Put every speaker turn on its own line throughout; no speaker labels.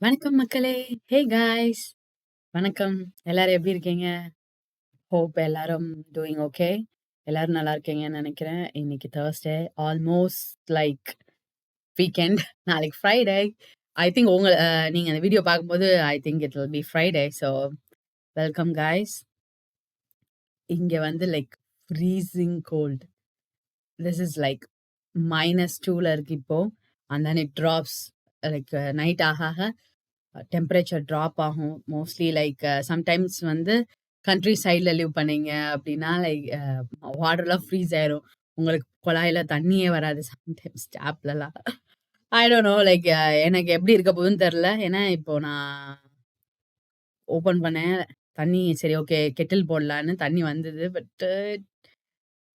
வணக்கம் மக்களே! Hey guys! வணக்கம். எல்லாரும் எப்படி இருக்கீங்க? ஹோப் எல்லாரும் டூயிங் ஓகே. எல்லாரும் நல்லா இருக்கீங்கன்னு நெனைக்கிறேன். இன்னைக்கு Thursday ஆல்மோஸ்ட் லைக் வீக்கெண்ட். நாளைக்கு ஃப்ரைடே. ஐ திங்க் நீங்க அந்த வீடியோ பார்க்கும்போது I think it will be Friday. So welcome guys. இங்க வந்து like freezing cold. This is like -2ல இருக்கு இப்போ. And then it drops like night ஆக ஆக டெம்பரேச்சர் ட்ராப் ஆகும். மோஸ்ட்லி லைக் சம்டைம்ஸ் வந்து கண்ட்ரி சைட்ல லிவ் பண்ணீங்க அப்படின்னா, லைக் வாட்டர்லாம் ஃப்ரீஸ் ஆயிரும். உங்களுக்கு குழாயில தண்ணியே வராது சம்டைம்ஸ் டேப்லலாம். ஐ டோன்ட் நோ லைக் எனக்கு எப்படி இருக்க போகுதுன்னு தெரியல. ஏன்னா, இப்போ நான் ஓப்பன் பண்ணேன். தண்ணி சரி ஓகே கெட்டில் போடலான்னு தண்ணி வந்தது. But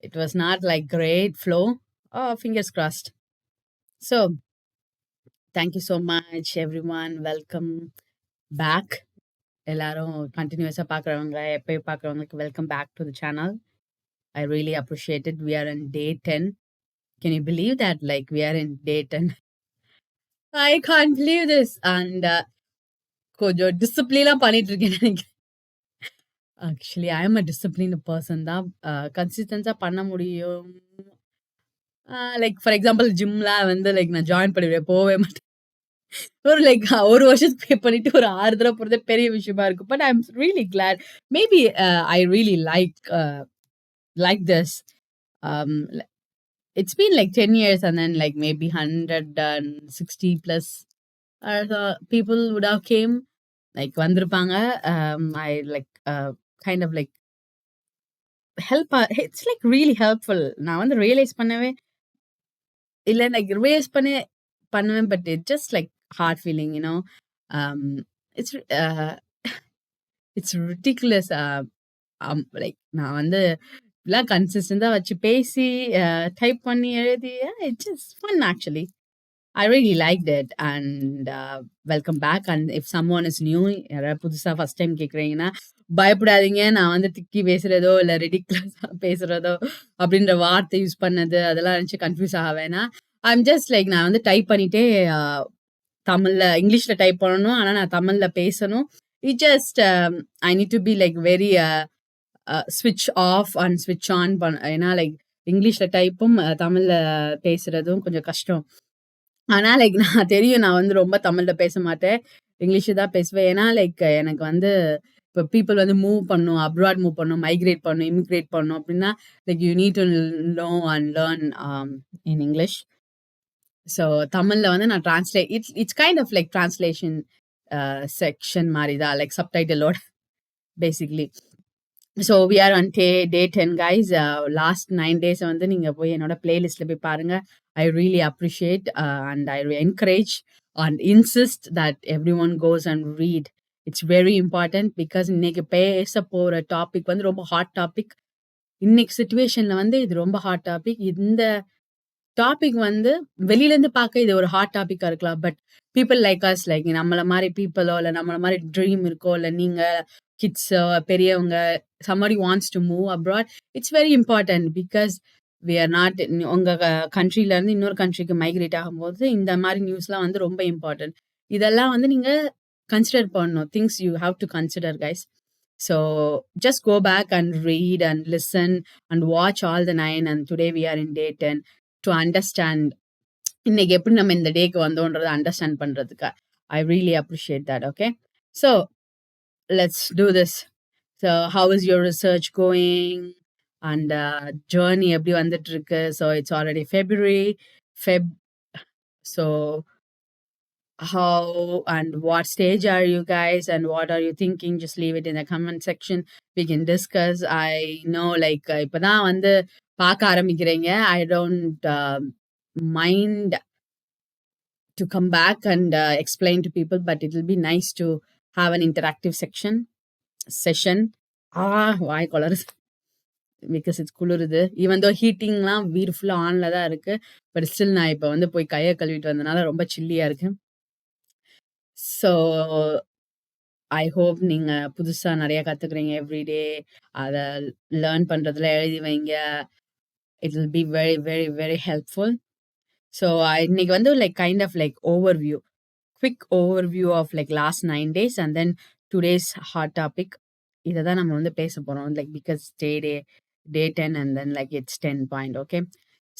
it was not like great flow. Fingers crossed. So thank you so much everyone. Welcome back. எல்லாரும் கண்டினியூஸா பார்க்குறவங்க, எப்பயும் பார்க்குறவங்களுக்கு welcome back to the channel. I really appreciate it. We are in day 10. Can you believe that? Like, we are in day 10. I can't believe this. And கொஞ்சம் டிசிப்ளினா பண்ணிட்டு இருக்கேன்னு நினைக்கிறேன். Actually I am a discipline person தான். கன்சிஸ்டன்ஸா பண்ண முடியும். Like for example ஜிம்லாம் வந்து like நான் join பண்ணிடுவேன். போவே மாட்டேன். ஒரு வருஷத்துக்கு பே பண்ணிட்டு ஒரு 6 தடவை போறதே பெரிய விஷயமா இருக்கும். But I am really Claude. Maybe I really like this. Um, it's been like 10 years and then like maybe 160 plus people would have came. Like வந்திருப்பாங்க. I like kind of like help. It's like really helpful. நான் வந்து realise பண்ணவே இல்ல like realise பண்ணுவேன் but it just like hard feeling, you know. Um, it's it's ridiculous. Like நான் வந்து இப்படிலாம் கன்சிஸ்டண்டா வச்சு பேசி டைப் பண்ணி எழுதி it's just fun actually. I really like it and welcome back. And if someone is new, யாராவது புதுசாக ஃபர்ஸ்ட் டைம் கேட்குறீங்கன்னா பயப்படாதீங்க. நான் வந்து திக்கி பேசுறதோ இல்லை ரெடிகுலஸாக பேசுறதோ அப்படின்ற வார்த்தை யூஸ் பண்ணது அதெல்லாம் நினச்சி கன்ஃபியூஸ் ஆக வேணாம். ஐம் ஜஸ்ட் லைக் நான் வந்து டைப் பண்ணிட்டே தமிழ்ல இங்கிலீஷ்ல டைப் பண்ணணும், ஆனால் நான் தமிழ்ல பேசணும். It just I need to be like very ஸ்விட்ச் ஆஃப் அண்ட் ஸ்விட்ச் ஆன் ஏன்னா லைக் இங்கிலீஷ்ல டைப்பும் தமிழ்ல பேசுறதும் கொஞ்சம் கஷ்டம். ஆனா லைக் நான் தெரியும் நான் வந்து ரொம்ப தமிழ்ல பேச மாட்டேன், இங்கிலீஷ் தான் பேசுவேன். ஏன்னா லைக் எனக்கு வந்து இப்போ பீப்புள் வந்து மூவ் பண்ணும், அப்ராட் மூவ் பண்ணும், மைக்ரேட் பண்ணும், இமிக்ரேட் பண்ணும் அப்படின்னா like you need to know and learn in English. So தமிழ்ல வந்து நான் translate it's kind of like translation section மாதிரி தான், லைக் சப்டைட்டிலோட basically. So we are on day 10 guys. Last 9 days வந்து நீங்கள் போய் என்னோட பிளேலிஸ்ட்டில் போய் பாருங்கள். I really appreciate and I encourage and insist that every one goes and read. It's very important because இன்னைக்கு பேச போகிற டாபிக் வந்து ரொம்ப ஹாட் டாபிக். இன்னைக்கு சுச்சுவேஷனில் வந்து இது ரொம்ப ஹாட் டாபிக். இந்த டாபிக் வந்து வெளியிலேருந்து பார்க்க இது ஒரு ஹாட் டாப்பிக்காக இருக்கலாம். But people like us, like நம்மளை மாதிரி பீப்புளோ இல்லை நம்மளை மாதிரி ட்ரீம் இருக்கோ இல்லை நீங்கள் கிட்ஸோ பெரியவங்க somebody wants to move abroad, it's very important because we are not உங்க கண்ட்ரில இருந்து இன்னொரு கண்ட்ரிக்கு மைக்ரேட் ஆகும்போது இந்த மாதிரி நியூஸ்லாம் வந்து ரொம்ப இம்பார்ட்டன்ட். இதெல்லாம் வந்து நீங்க கன்சிடர் பண்ணணும். Things you have to consider guys. So just go back and read and listen and watch all the 9 and today we are in day 10 to understand இன்னைக்கு எப்படி நம்ம இந்த டேக்கு வந்தோன்றதை அண்டர்ஸ்டாண்ட் பண்றதுக்கு. I really appreciate that. Okay, so let's do this. So how is your research going and journey எப்படி வந்துட்டு இருக்கு? So it's already Feb. So how and what stage are you guys and what are you thinking? Just leave it in the comment section. We can discuss. I know like இப்பதான் வந்து பார்க்க ஆரம்பிக்கிறீங்க. I don't mind to come back and explain to people, but it will be nice to have an interactive session. வாய் கொளருது because it's குளிருது. Even though ஹீட்டிங்லாம் வீடு ஃபுல்லாக ஆனில் தான் இருக்கு. பட் ஸ்டில் நான் இப்போ வந்து போய் கையை கழுவிட்டு வந்தனால ரொம்ப சில்லியாக இருக்கு. ஸோ ஐ ஹோப் நீங்கள் புதுசாக நிறையா கற்றுக்குறீங்க எவ்ரிடே. அதை லேர்ன் பண்ணுறதுல எழுதி வைங்க. It will be very very very helpful. So இன்னைக்கு வந்து like kind of like overview quick overview of like last 9 days and then today's hot topic. இதை தான் நம்ம வந்து பேச போறோம், like because day 10 and then like it's 10 point. Okay,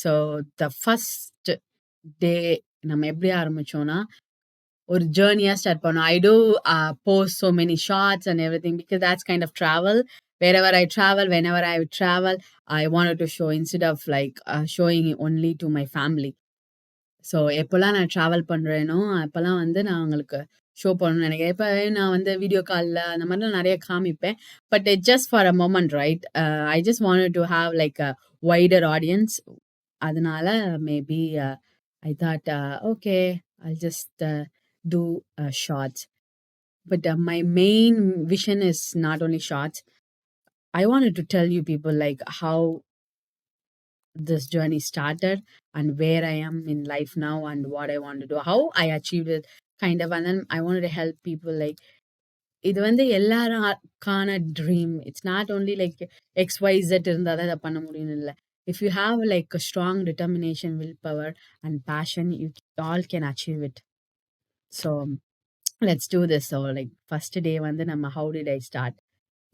so the first day நம்ம எப்படி ஆரம்பிச்சோம்னா ஒரு ஜேர்னியா ஸ்டார்ட் பண்ணோம். I do post so many shots and everything because that's kind of travel. Wherever I travel, whenever I travel, I wanted to show instead of like showing only to my family. So எப்போல்லாம் நான் travel பண்ணுறேனோ அப்போல்லாம் வந்து நான் உங்களுக்கு show பண்ணணும்னு நினைக்கிறேன். இப்போ நான் வந்து வீடியோ காலில் அந்த மாதிரிலாம் நிறைய காமிப்பேன். But it just for a moment, right? I just wanted to have like a wider audience. அதனால maybe I thought okay I just do shorts. But my main vision is not only shorts. I wanted to tell you people like how this journey started and where I am in life now and what I want to do, how I achieved it, kind of. And then I wanted to help people like இது வந்து எல்லாருக்கான dream. It's not only like XYZ இருந்தால் தான் இதை பண்ண முடியும்னு இல்லை. If you have like a strong determination, will power and passion, you all can achieve it. So let's do this. So like first day வந்து நம்ம ஹவு டிட் ஐ ஸ்டார்ட்.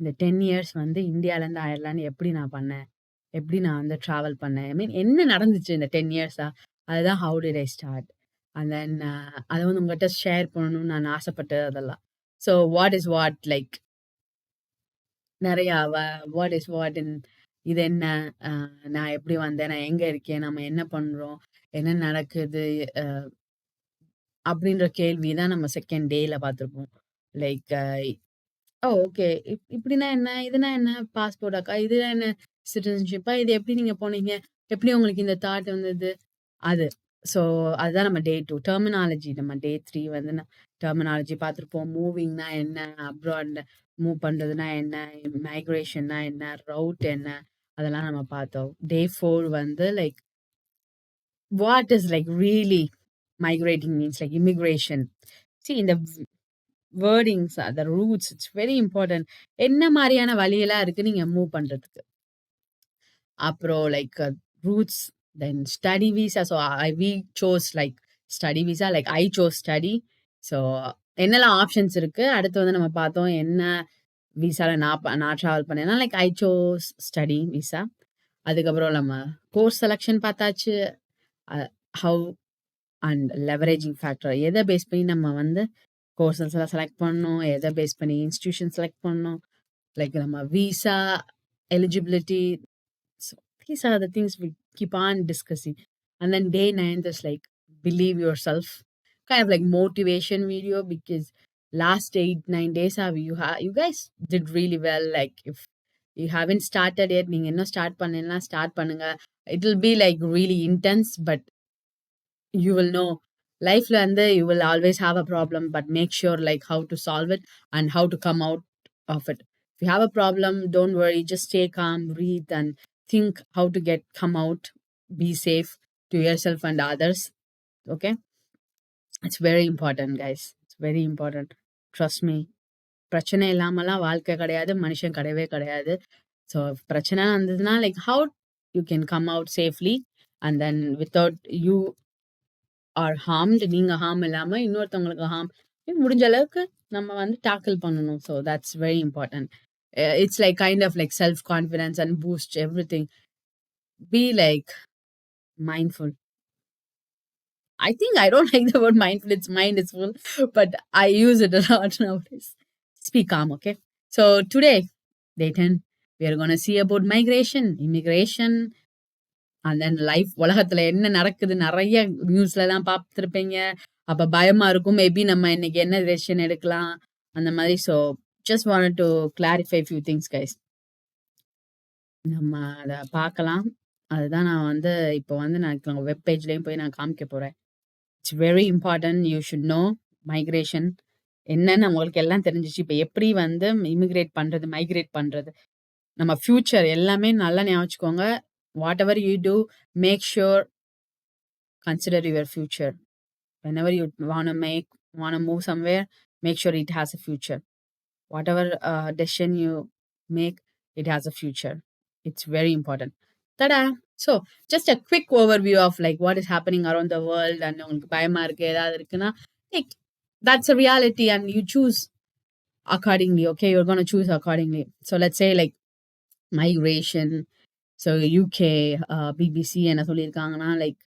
இந்த 10 years வந்து இந்தியாவிலேருந்து அயர்லாந்து எப்படி நான் பண்ணேன், எப்படி நான் வந்து ட்ராவல் பண்ணேன், ஐ மீன் என்ன நடந்துச்சு இந்த 10 இயர்ஸா, அதுதான் how did I start. And then அதை வந்து உங்கள்கிட்ட ஷேர் பண்ணணும்னு நான் ஆசைப்பட்டது அதெல்லாம். So what is what like நிறையா வாட் இஸ் வாட் இன் இது என்ன, நான் எப்படி வந்தேன், நான் எங்கே இருக்கேன், நம்ம என்ன பண்ணுறோம், என்ன நடக்குது அப்படின்ற கேள்வி தான் நம்ம செகண்ட் டேயில் பார்த்துருப்போம். Like okay. இப்படின்னா என்ன? இதுனா என்ன? பாஸ்போர்ட்டாக்கா? இதுனா என்ன? சிட்டிசன்ஷிப்பா? இது எப்படி நீங்க போனீங்க? எப்படி உங்களுக்கு இந்த தாட் வந்தது? அது. ஸோ அதுதான் நம்ம டே 2 டெர்மினாலஜி. நம்ம டே 3 வந்து டெர்மினாலஜி பார்த்துருப்போம். மூவிங்னா என்ன? அப்ராட் மூவ் பண்றதுனா என்ன? மைக்ரேஷன்னா என்ன? ரவுட் என்ன? அதெல்லாம் நம்ம பார்த்தோம். டே 4 வந்து like what is like really migrating means like immigration. இந்த வேர்டிங்ஸ், அந்த ரூட்ஸ், இட்ஸ் வெரி இம்பார்ட்டன்ட். என்ன மாதிரியான வழியெல்லாம் இருக்கு நீங்க மூவ் பண்றதுக்கு. அப்புறம் like routes, then study visa. So we chose like study visa, like I chose study. ஸோ என்னெல்லாம் ஆப்ஷன்ஸ் இருக்கு, அடுத்து வந்து நம்ம பார்த்தோம் என்ன விசாவில் நான் ட்ராவல் பண்ணேன்னா like I chose study visa. அதுக்கப்புறம் நம்ம கோர்ஸ் செலெக்ஷன் பார்த்தாச்சு, ஹவு அண்ட் லெவரேஜிங் ஃபேக்டர், எதை பேஸ் பண்ணி நம்ம வந்து கோர்சஸ் எல்லாம் செலக்ட் பண்ணணும், எதை பேஸ் பண்ணி இன்ஸ்டிடியூஷன் செலக்ட் பண்ணணும், லைக் நம்ம visa eligibility. So these are the things we keep on discussing. And then day 9 is like believe yourself, kind of like motivation video because last 8-9 days have you guys did really well. Like if you haven't started yet, நீங்க இன்னும் start பண்ணலன்னா start பண்ணுங்க. It will be like really intense, but you will know lifeல வந்து you will always have a problem, but make sure like how to solve it and how to come out of it. If you have a problem, don't worry, just stay calm, breathe and think how to come out, be safe to yourself and others. Okay, it's very important guys, it's very important, trust me. பிரச்சனை இல்லாமலாம் வாழ்க்கை கிடையாது, மனுஷன் கிடையவே கிடையாது. So பிரச்சனை வந்ததுன்னா like how you can come out safely and then without you are harmed, நீங்க ஹார்ம் இல்லாம இன்னொருத்தவங்களுக்கு ஹார்ம் முடிஞ்ச அளவுக்கு நம்ம வந்து டாக்கிள் பண்ணணும். So that's very important. It's like kind of like self confidence and boost everything. Be like mindful. I think I don't like the word mindful, it's mindful, but I use it a lot nowadays. Speak calm, okay? So today, day 10, we are going to see about migration, immigration, and then life. உலகத்துல என்ன நடக்குது நிறைய நியூஸ்லலாம் பார்த்துருப்பீங்க. அப்போ பயமா இருக்கும், maybe நம்ம இன்னைக்கு என்ன டெசிஷன் எடுக்கலாம் அந்த மாதிரி. So just wanted to clarify few things guys. நம்ம அதை பார்க்கலாம். அதுதான் நான் வந்து இப்போ வந்து நான் வெப் பேஜ்லேயும் போய் நான் காமிக்க போகிறேன். It's very important, you should no migration என்னன்னு உங்களுக்கு எல்லாம் தெரிஞ்சிச்சு. இப்போ எப்படி வந்து இமிக்ரேட் பண்ணுறது, மைக்ரேட் பண்ணுறது, நம்ம ஃப்யூச்சர் எல்லாமே நல்லா ஞாபகம் வச்சுக்கோங்க. Whatever you do, make sure, consider your future. Whenever you want to move somewhere, make sure it has a future. Whatever decision you make, it has a future. It's very important. Tada! So, just a quick overview of like what is happening around the world and உங்களுக்கு பயமா இருக்கு ஏதாவது இருக்குன்னா, like that's a reality, and you choose accordingly. Okay, you're going to choose accordingly. So let's say like migration. So UK, BBC என்ன சொல்லியிருக்காங்கன்னா like,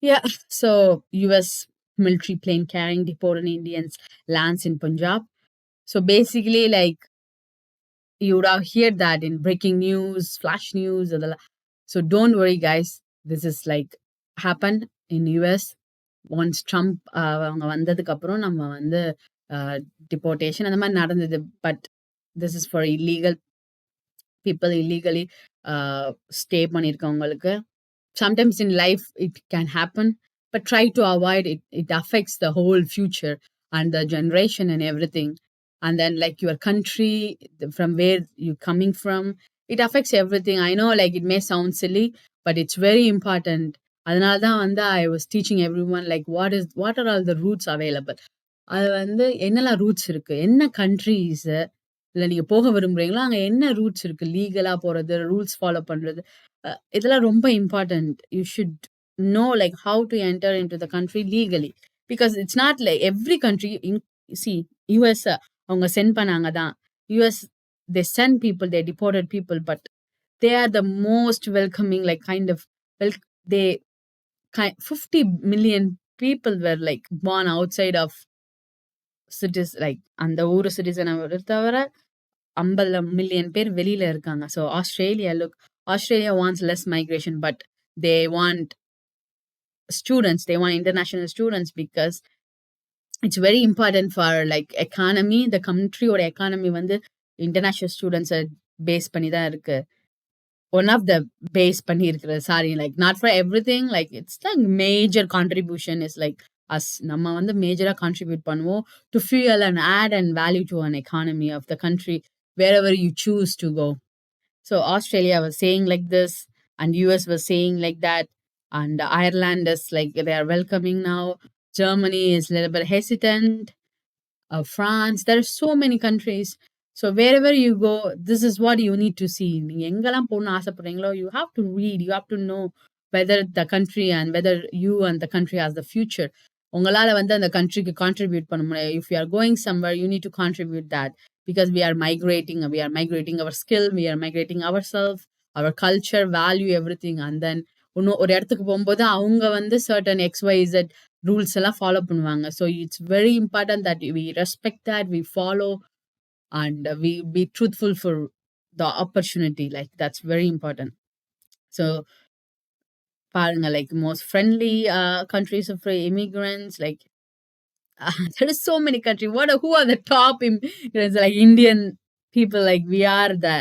yeah, so US military plane carrying deported Indians lands in Punjab. So basically like you would have heard that in breaking news, flash news. So don't worry, guys. This is like happened in US. Once Trump அவங்க வந்ததுக்கு அப்புறம் நம்ம வந்து deportation அந்த மாதிரி நடந்தது. But this is for illegal people, illegally stay பண்ணியிருக்கவங்களுக்கு. Sometimes in life it can happen, but try to avoid it. It affects the whole future and the generation and everything. And then like your country, from where you coming from, it affects everything. I know like it may sound silly, but it's very important. அதனால தான் வந்து I was teaching everyone like what are all the routes available. அது வந்து என்னெல்லாம் roots இருக்கு, என்ன countries இல்ல நீங்க போக விரும்புறீங்களோ அங்க என்ன ரூட்ஸ் இருக்கு, லீகலா போறது, ரூல்ஸ் ஃபாலோ பண்றது, இதெல்லாம் ரொம்ப important. You should know like how to enter in to the country legally. Because it's not like every country. See US அவங்க சென்ட் பண்ணாங்க தான். US they sent people, they deported people, but they are the most welcoming, like kind of they 50 million people were like born outside of cities, like அந்த ஊரு சிட்டிசனை தவிர 50 million பேர் வெளியில இருக்காங்க. So Australia wants less migration, but they want students, they want international students because it's very important for like economy. The country or economy வந்து international students base பண்ணி தான் இருக்கு. One of the base பண்ணி இருக்கிறது, sorry, like not for everything, like it's the major contribution is like us. நம்ம வந்து மேஜரா contribute பண்ணுவோம் to fuel and add and value to an economy of the country wherever you choose to go. So Australia was saying like this, and US was saying like that, and Ireland is like they are welcoming now. Germany is a little bit hesitant. France, there are so many countries. So wherever you go, this is what you need to see. நீங்க எங்கெல்லாம் போகணும்னு ஆசைப்படுறீங்களோ, you have to read, you have to know whether the country and whether you and the country has the future. உங்களால வந்து அந்த கண்ட்ரிக்கு contribute பண்ண முடியும். If you are going somewhere, you need to contribute that, because we are migrating our skill, we are migrating ourselves, our culture, value, everything. And then ஒரு இடத்துக்கு போகும்போது அவங்க வந்து certain XYZ rules எல்லாம் ஃபாலோ பண்ணுவாங்க. So it's very important that we respect that, we follow, and we be truthful for the opportunity. Like that's very important. So பாருங்க, like most friendly countries for immigrants, like there is so many countries. Who are the top immigrants? Like Indian people, like we are the,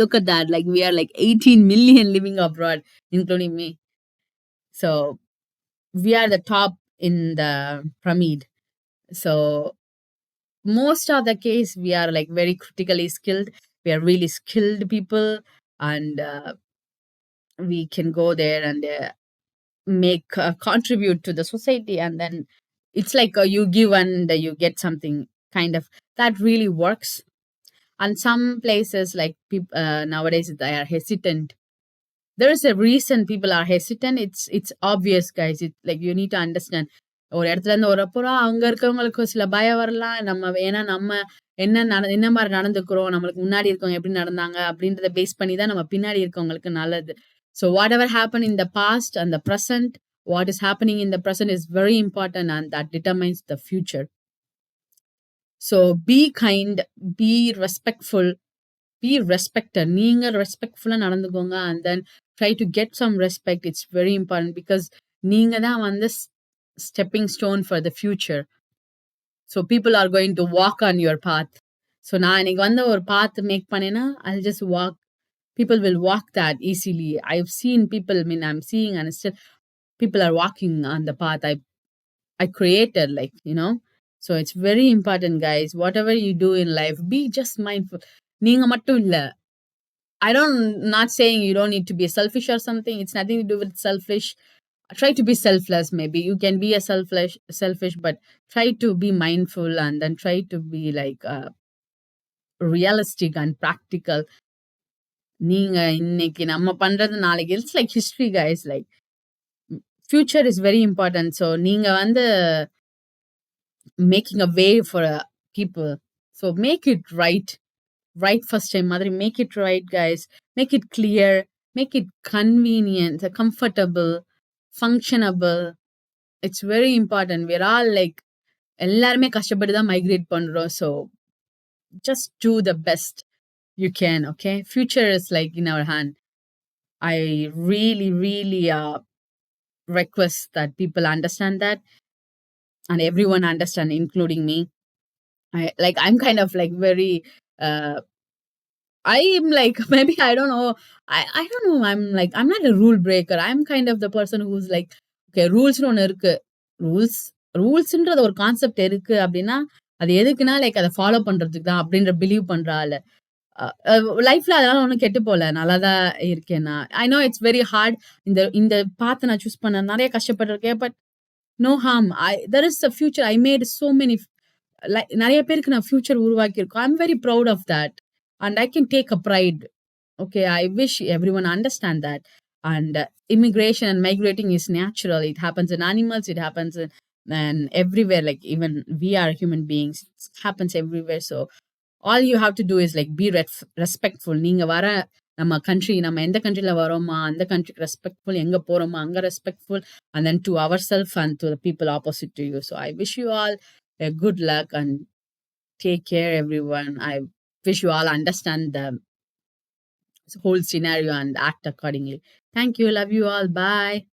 look at that, like we are like 18 million living abroad, including me. So we are the top in the pyramid. So most of the case we are like very critically skilled, we are really skilled people, and we can go there and make contribute to the society. And then it's like you give and you get something, kind of, that really works. And some places like nowadays they are hesitant. There is a reason people are hesitant. It's obvious, guys. It like you need to understand. ஒரு இடத்துல இருந்து ஒரு அப்புறம் அங்க இருக்கவங்களுக்கு சில பயம் வரலாம். ஏன்னா நம்ம என்ன மாதிரி நடந்துக்கிறோம், நம்மளுக்கு முன்னாடி இருக்கவங்க எப்படி நடந்தாங்க அப்படின்றத பேஸ் பண்ணி தான் நம்ம பின்னாடி இருக்கவங்களுக்கு நல்லது. So whatever happen in the past and the present, what is happening in the present is very important, and that determines the future. So be kind, be respectful, be respected. நீங்க ரெஸ்பெக்ட்ஃபுல்லா நடந்துக்கோங்க, and then try to get some respect. It's very important because நீங்க தான் வந்து stepping stone for the future. So people are going to walk on your path. So நான் இன்னைக்கு வந்து ஒரு path make பண்ணேன்னா I'll just walk. People will walk that easily. I've seen people, I mean I'm seeing, and still people are walking on the path I created, like, you know. So it's very important, guys. Whatever you do in life, be just mindful. நீங்க மட்டும் இல்ல, not saying you don't need to be selfish or something. It's nothing to do with selfish. Try to be selfless. Maybe you can be a selfish, but try to be mindful, and then try to be like realistic and practical. நீங்க இன்னைக்கு நம்ம பண்றது நாளைக்கு, it's like history, guys. Like future is very important. So நீங்க வந்து making a way for people. So make it right first time, mother. Make it right, guys. Make it clear. Make it convenient, comfortable, functionable. It's very important. We're all like எல்லாருமே கஷ்டப்பட்டு தான் migrate பண்றோம். So just do the best you can. Okay, future is like in our hand. I really request that people understand that, and everyone understand, including me. I'm kind of like very uh I'm like maybe I don't know. I don't know. I'm not a rule breaker. I'm kind of the person who's like, okay, rules ஒண்ணு இருக்கு. Rules ரூல்ஸ்ன்றது ஒரு concept இருக்கு அப்படின்னா, அது எதுக்குன்னா like அத follow பண்றதுக்கு தான் அப்படின்ற பிலீவ் பண்ற ஆளு. லைஃப்ல அதனால ஒண்ணும் கெட்டு போல. நல்லா தான் இருக்கேன் நான். I know it's very hard. இந்த இந்த பாத்த நான் சூஸ் பண்ண நெறைய கஷ்டப்பட்டுருக்கேன். But no harm. There is a future. I made so many நெறைய பேருக்கு நான் ஃபியூச்சர் உருவாக்கியிருக்கோம். I am very proud of that. And I can take a pride. Okay, I wish everyone understand that. And immigration and migrating is natural. It happens in animals. It happens and everywhere. Like even we are human beings. It happens everywhere. So all you have to do is like be respectful. நீங்க வர நம்ம country நம்ம எந்த கண்ட்ரில வரோமா அந்த கண்ட்ரிக்கு respectful, எங்க போறோமா அங்க respectful, and then to ourselves and to the people opposite to you. So I wish you all a good luck and take care, everyone. I wish you all understand the whole scenario and act accordingly. Thank you. Love you all. Bye.